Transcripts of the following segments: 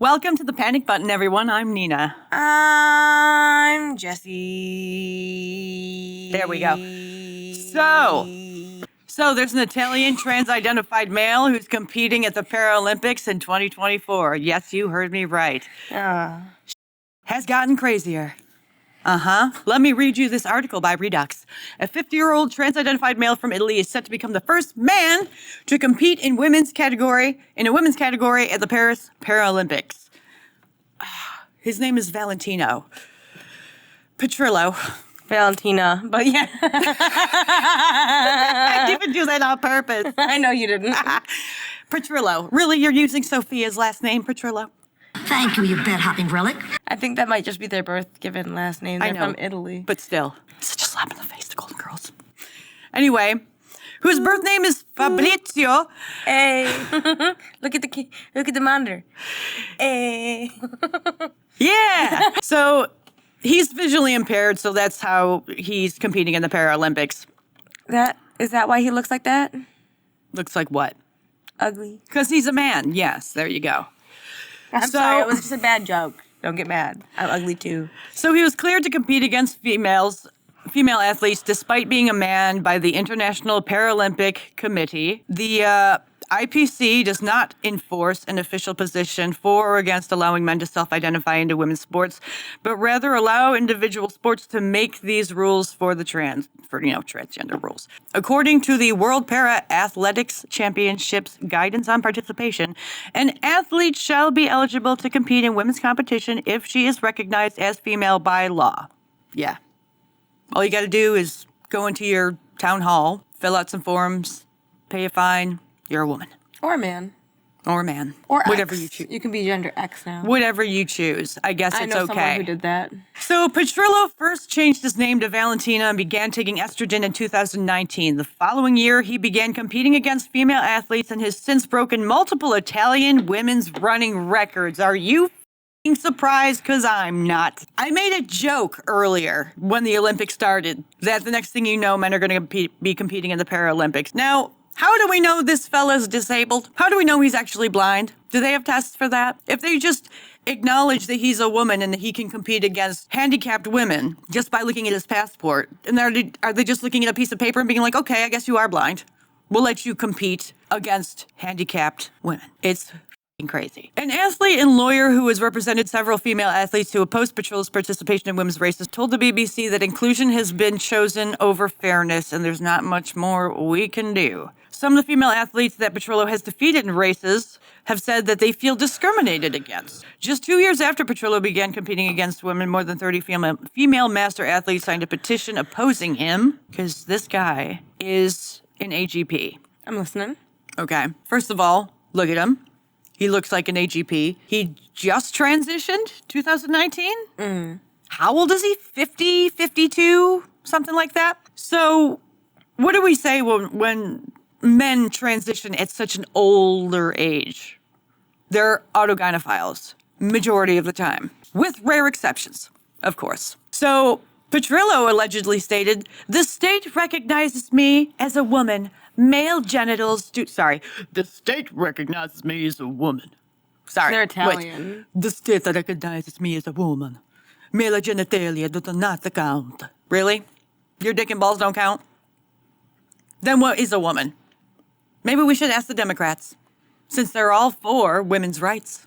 Welcome to the Panic Button, everyone. I'm Nina. I'm Jessie. There we go. So there's an Italian trans-identified male who's competing at the Paralympics in 2024. Yes, you heard me right. Has gotten crazier. Let me read you this article by Redux. A 50-year-old trans-identified male from Italy is set to become the first man to compete in a women's category at the Paris Paralympics. His name is Valentino Petrillo. Valentina, but yeah. I didn't even do that on purpose. I know you didn't. Petrillo. Really, you're using Sophia's last name, Petrillo? Thank you, you bed-hopping relic. I think that might just be their birth-given last name. They're from Italy. But still, such a slap in the face to Golden Girls. Anyway, whose birth name is Fabrizio. Hey, look at the monitor. Hey. Yeah. So he's visually impaired, so that's how he's competing in the Paralympics. Is that why he looks like that? Looks like what? Ugly. Because he's a man. Yes, there you go. I'm sorry, it was just a bad joke. Don't get mad. I'm ugly too. So he was cleared to compete against female athletes despite being a man by the International Paralympic Committee. The IPC does not enforce an official position for or against allowing men to self-identify into women's sports, but rather allow individual sports to make these rules for transgender rules. According to the World Para Athletics Championships Guidance on Participation, an athlete shall be eligible to compete in women's competition if she is recognized as female by law. Yeah. All you got to do is go into your town hall, fill out some forms, pay a fine. You're a woman. Or a man. Or a man. Or whatever X. you choose. You can be gender X now. Whatever you choose. I guess it's okay. I know someone who did that. So Petrillo first changed his name to Valentina and began taking estrogen in 2019. The following year, he began competing against female athletes and has since broken multiple Italian women's running records. Are you surprised? Because I'm not. I made a joke earlier when the Olympics started that the next thing you know, men are going to be competing in the Paralympics. Now, how do we know this fella's disabled? How do we know he's actually blind? Do they have tests for that? If they just acknowledge that he's a woman and that he can compete against handicapped women just by looking at his passport, and are they just looking at a piece of paper and being like, okay, I guess you are blind. We'll let you compete against handicapped women. It's crazy. An athlete and lawyer who has represented several female athletes who opposed Petrillo's participation in women's races told the BBC that inclusion has been chosen over fairness and there's not much more we can do. Some of the female athletes that Petrillo has defeated in races have said that they feel discriminated against. Just 2 years after Petrillo began competing against women, more than 30 female master athletes signed a petition opposing him because this guy is an AGP. I'm listening. Okay. First of all, look at him. He looks like an AGP. He just transitioned 2019. How old is he? 50, 52, something like that? So what do we say when men transition at such an older age? They're autogynephiles, majority of the time, with rare exceptions, of course. So Petrillo allegedly stated, "The state recognizes me as a woman. Male genitals do..." Sorry. The state recognizes me as a woman. Sorry. They're Italian. Wait. The state recognizes me as a woman. Male genitalia do not count. Really? Your dick and balls don't count? Then what is a woman? Maybe we should ask the Democrats, since they're all for women's rights.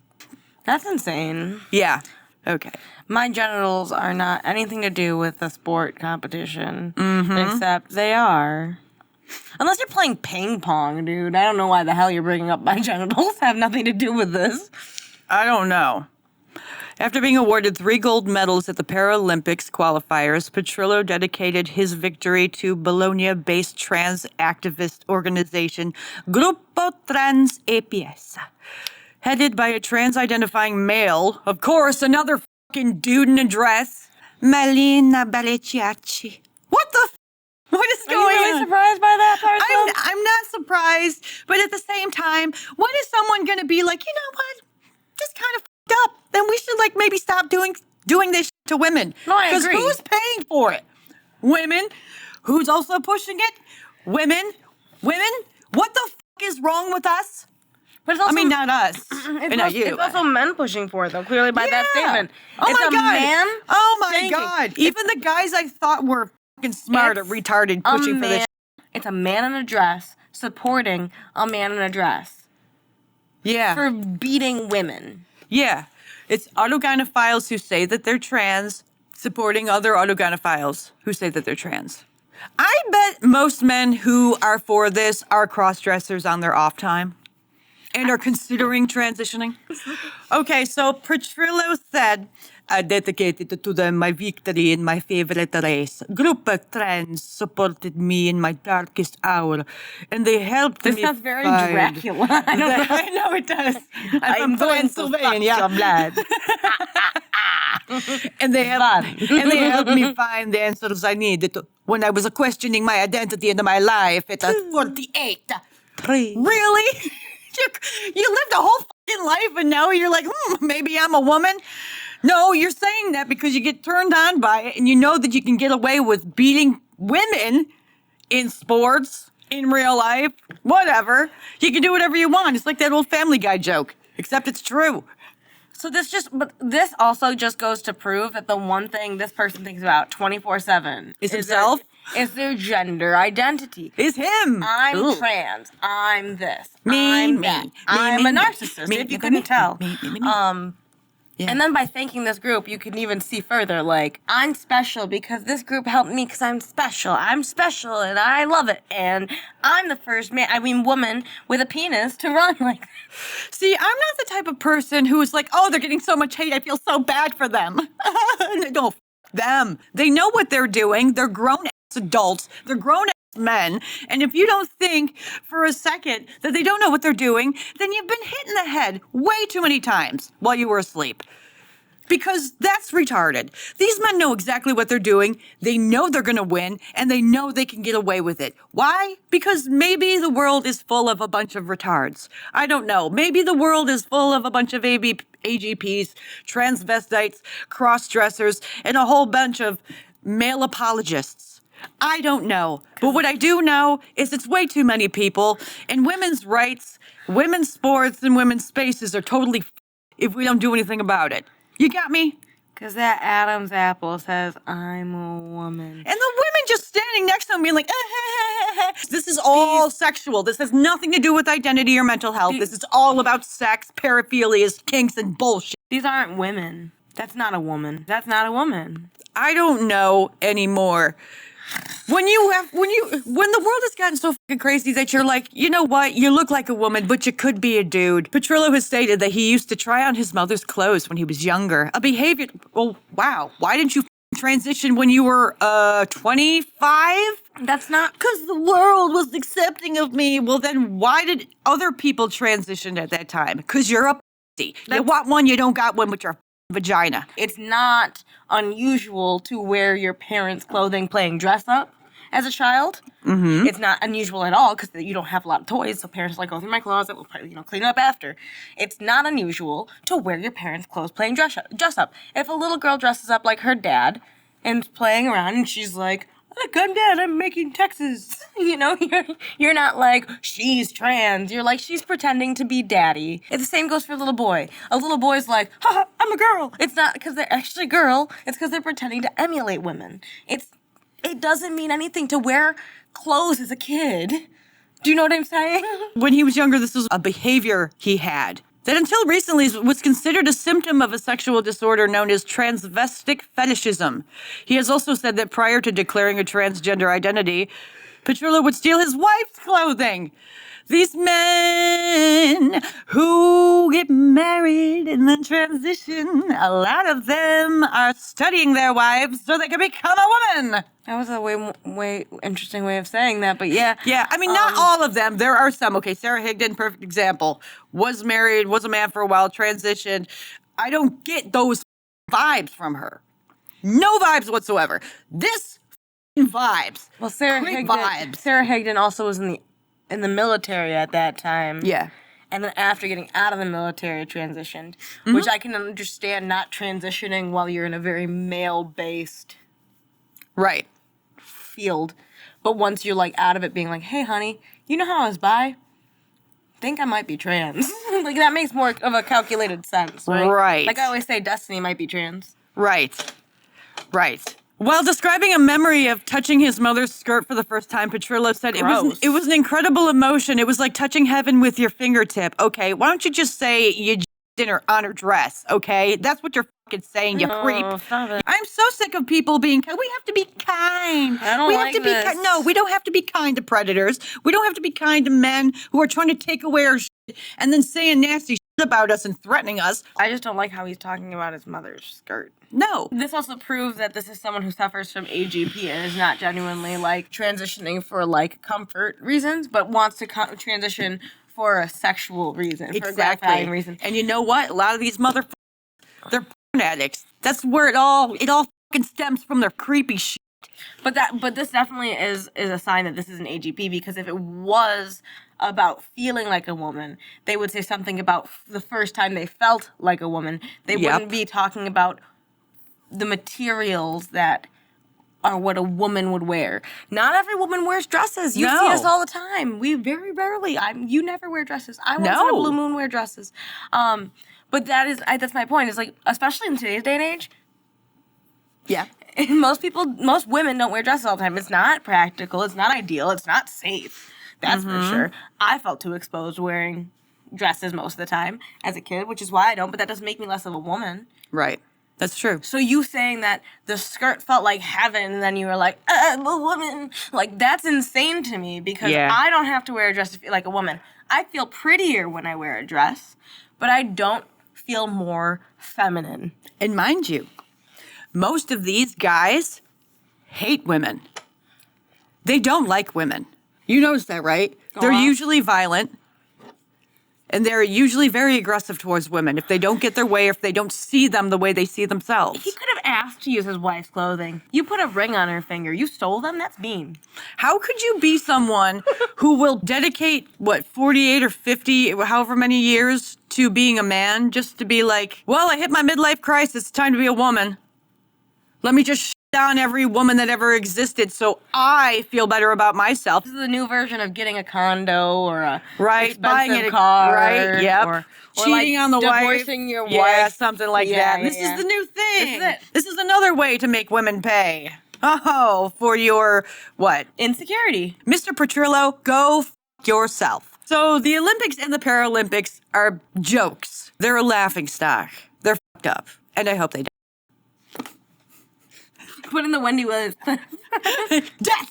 That's insane. Yeah. Okay. My genitals are not anything to do with the sport competition, except they are. Unless you're playing ping pong, dude. I don't know why the hell you're bringing up my genitals. I have nothing to do with this. I don't know. After being awarded 3 gold medals at the Paralympics qualifiers, Petrillo dedicated his victory to Bologna-based trans activist organization Gruppo Trans EPS, headed by a trans-identifying male, of course, another fucking dude in a dress, Melina Balecciacci. What the What is going on? Are you really surprised by that person? I'm not surprised, but at the same time, when is someone going to be like, you know what, just kind of fucked up, then we should like maybe stop doing this to women. No, I agree. Because who's paying for it? Women. Who's also pushing it? Women. What the fuck is wrong with us? But it's also, I mean, not us. it's, and not also, you. it's also men pushing for it, though, clearly by that Yeah. statement. Oh It's my a God. man Oh my thinking. God. Even the guys I thought were fucking smart are It's retarded pushing for this. It's a man in a dress supporting a man in a dress Yeah. for beating women. Yeah. It's autogynephiles who say that they're trans supporting other autogynephiles who say that they're trans. I bet most men who are for this are cross-dressers on their off time and are considering transitioning. Okay, so Petrillo said, I dedicated to them my victory in my favorite race. Group of trans supported me in my darkest hour, and they helped This me sounds very find Dracula. I don't know. I know it does. I'm I'm from going to suck Pennsylvania. your blood. And they Fun. helped me find the answers I needed when I was questioning my identity and my life at 48. Really? You lived a whole fucking life and now you're like, maybe I'm a woman? No, you're saying that because you get turned on by it and you know that you can get away with beating women in sports, in real life, whatever. You can do whatever you want. It's like that old Family Guy joke, except it's true. So this also just goes to prove that the one thing this person thinks about 24/7 Is himself? Is their gender identity. It's him. I'm Ooh. trans. I'm this. Me, I'm me, that. me, I'm me, a me, narcissist. me, if you me, couldn't me, tell. me, me, me. Yeah. And then by thanking this group, you can even see further. Like, I'm special because this group helped me because I'm special. I'm special and I love it. And I'm the first woman with a penis to run like that. See, I'm not the type of person who is like, oh, they're getting so much hate. I feel so bad for them. No, f- them. They know what they're doing. They're grown ass adults. They're grown ass men. And if you don't think for a second that they don't know what they're doing, then you've been hit in the head way too many times while you were asleep. Because that's retarded. These men know exactly what they're doing. They know they're going to win, and they know they can get away with it. Why? Because maybe the world is full of a bunch of retards. I don't know. Maybe the world is full of a bunch of AGPs, transvestites, cross-dressers, and a whole bunch of male apologists. I don't know. But what I do know is it's way too many people, and women's rights, women's sports, and women's spaces are totally if we don't do anything about it. You got me? Because that Adam's apple says, I'm a woman. And the women just standing next to him being like, this is all sexual. This has nothing to do with identity or mental health. This is all about sex, paraphilias, kinks, and bullshit. These aren't women. That's not a woman. That's not a woman. I don't know anymore. When the world has gotten so fucking crazy that you're like, you know what, you look like a woman, but you could be a dude. Petrillo has stated that he used to try on his mother's clothes when he was younger. A behavior, well, wow, why didn't you transition when you were 25? That's not... Because the world was accepting of me. Well, then why did other people transition at that time? Because you're a pussy. You want one, you don't got one, but you're a vagina. It's not unusual to wear your parents' clothing playing dress up as a child. Mm-hmm. It's not unusual at all because you don't have a lot of toys. So parents are like, go through my closet. We'll probably, clean it up after. It's not unusual to wear your parents' clothes playing dress up. If a little girl dresses up like her dad and playing around and she's like, look, I'm dad, I'm making Texas. You're not like, she's trans. You're like, she's pretending to be daddy. And the same goes for a little boy. A little boy's like, haha, I'm a girl. It's not because they're actually a girl. It's because they're pretending to emulate women. It doesn't mean anything to wear clothes as a kid. Do you know what I'm saying? When he was younger, this was a behavior he had that until recently was considered a symptom of a sexual disorder known as transvestic fetishism. He has also said that prior to declaring a transgender identity, Petrillo would steal his wife's clothing. These men who get married and then transition, a lot of them are studying their wives so they can become a woman. That was a way interesting way of saying that, but yeah. Yeah, I mean, not all of them. There are some. Okay, Sarah Higdon, perfect example. Was married, was a man for a while, transitioned. I don't get those vibes from her. No vibes whatsoever. This vibes. Well, Sarah Higdon also was in the military at that time. Yeah. And then after getting out of the military, transitioned, which I can understand not transitioning while you're in a very male-based Right. field. But once you're like out of it, being like, hey, honey, you know how I was bi? think I might be trans. Like, that makes more of a calculated sense, right? Right. Like I always say, Destiny might be trans. Right. Right. While describing a memory of touching his mother's skirt for the first time, Petrillo said Gross. it was an incredible emotion. It was like touching heaven with your fingertip. Okay, why don't you just say you in her on her dress? Okay, that's what you're fucking saying. You creep. Stop it. I'm so sick of people being kind. We have to be kind. I don't we like have to this. be kind. No, we don't have to be kind to predators. We don't have to be kind to men who are trying to take away our shit and then saying nasty shit about us and threatening us. I just don't like how he's talking about his mother's skirt. No. This also proves that this is someone who suffers from AGP and is not genuinely like transitioning for like comfort reasons, but wants to transition for a sexual reason, for a gratifying reason. And you know what? A lot of these motherfuckers, they're porn addicts. That's where it all fucking stems from, their creepy shit. But this definitely is a sign that this is an AGP, because if it was about feeling like a woman, they would say something about the first time they felt like a woman. They wouldn't be talking about the materials that are what a woman would wear. Not every woman wears dresses. You see us all the time. We very rarely. You never wear dresses. I once in a blue moon wear dresses. But that's my point. Is like, especially in today's day and age. Yeah. Most women don't wear dresses all the time. It's not practical. It's not ideal. It's not safe. That's for sure. I felt too exposed wearing dresses most of the time as a kid, which is why I don't. But that doesn't make me less of a woman. Right. That's true. So you saying that the skirt felt like heaven and then you were like, I'm a woman. Like, that's insane to me, because I don't have to wear a dress to feel like a woman. I feel prettier when I wear a dress, but I don't feel more feminine. And mind you, most of these guys hate women. They don't like women. You notice that, right? They're usually violent. And they're usually very aggressive towards women if they don't get their way, or if they don't see them the way they see themselves. He could have asked to use his wife's clothing. You put a ring on her finger. You stole them? That's mean. How could you be someone who will dedicate, 48 or 50, however many years, to being a man, just to be like, well, I hit my midlife crisis, it's time to be a woman. Let me just down every woman that ever existed so I feel better about myself. This is the new version of getting a condo or a buying expensive a car. Right, yep. Or cheating like on the wife. Divorcing your wife. Yeah, something like that. Yeah, This is the new thing. This is it. This is another way to make women pay. Oh, for your, what? Insecurity. Mr. Petrillo, go f*** yourself. So the Olympics and the Paralympics are jokes. They're a laughingstock. They're f***ed up. And I hope they die. Put in the Wendy Williams. Death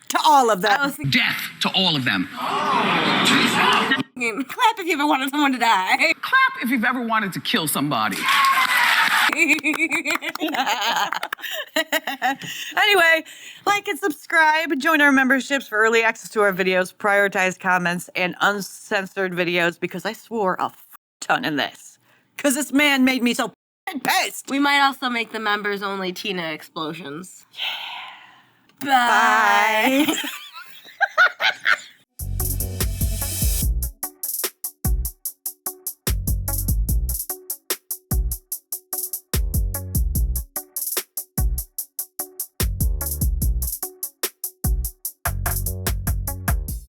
to all of them. Death to all of them. Clap if you ever wanted someone to die. Clap if you've ever wanted to kill somebody. Anyway, like and subscribe. Join our memberships for early access to our videos, prioritized comments, and uncensored videos, because I swore a ton in this. Because this man made me so pissed. We might also make the members only Tina explosions. Yeah. Bye. Bye.